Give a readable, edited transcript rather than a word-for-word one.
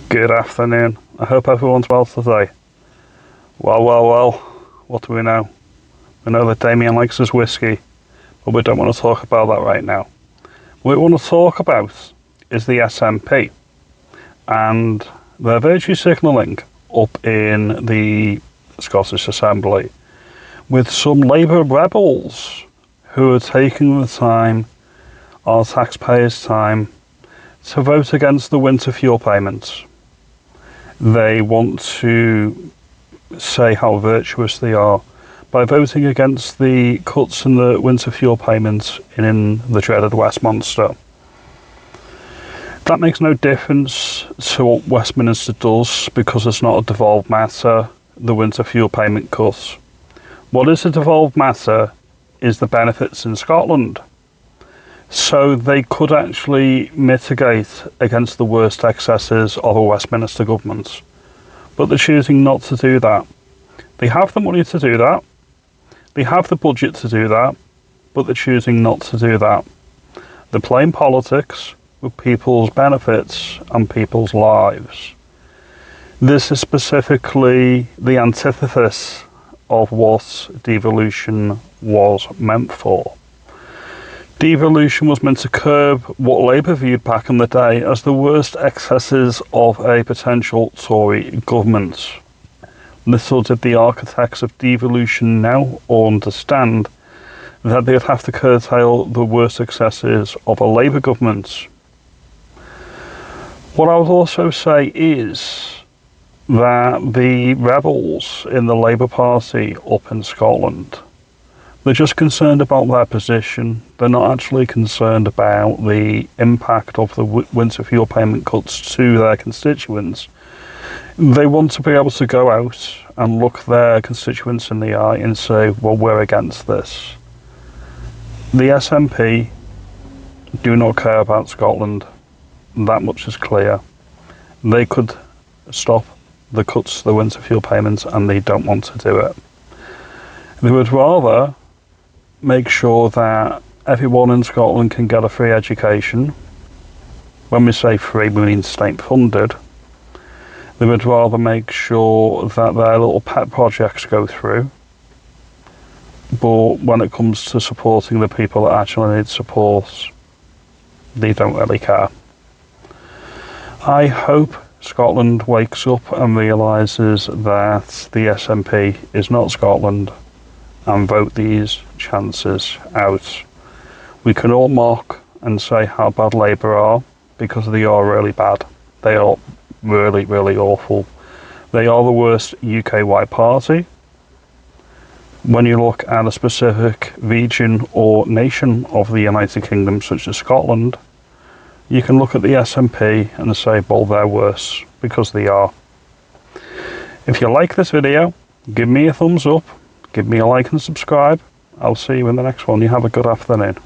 Good afternoon. I hope everyone's well today. Well, what do we know? We know that Damien likes his whiskey, but we don't want to talk about that right now. What we want to talk about is the SNP and their virtue signalling up in the Scottish Assembly with some Labour rebels who are taking the time, our taxpayers' time, to vote against the winter fuel payments. They want to say how virtuous they are by voting against the cuts in the winter fuel payments in the dreaded Westminster. That makes no difference to what Westminster does because it's not a devolved matter, the winter fuel payment cuts. What is a devolved matter is the benefits in Scotland. So they could actually mitigate against the worst excesses of a Westminster government. But they're choosing not to do that. They have the money to do that. They have the budget to do that. But they're choosing not to do that. They're playing politics with people's benefits and people's lives. This is specifically the antithesis of what devolution was meant for. Devolution was meant to curb what Labour viewed back in the day as the worst excesses of a potential Tory government. Little did the architects of devolution now understand that they'd have to curtail the worst excesses of a Labour government. What I would also say is that the rebels in the Labour Party up in Scotland, they're just concerned about their position. They're not actually concerned about the impact of the winter fuel payment cuts to their constituents. They want to be able to go out and look their constituents in the eye and say, well, we're against this. The SNP do not care about Scotland. That much is clear. They could stop the cuts to the winter fuel payments and they don't want to do it. They would rather make sure that everyone in Scotland can get a free education. When we say free, we mean state funded. They would rather make sure that their little pet projects go through. But when it comes to supporting the people that actually need support, they don't really care. I hope Scotland wakes up and realises that the SNP is not Scotland and vote these chances out. We can all mock and say how bad Labour are because they are really bad. They are really, really awful. They are the worst UK-wide party. When you look at a specific region or nation of the United Kingdom, such as Scotland, you can look at the SNP and say, well, they're worse, because they are. If you like this video, give me a thumbs up, give me a like and subscribe. I'll see you in the next one. You have a good afternoon.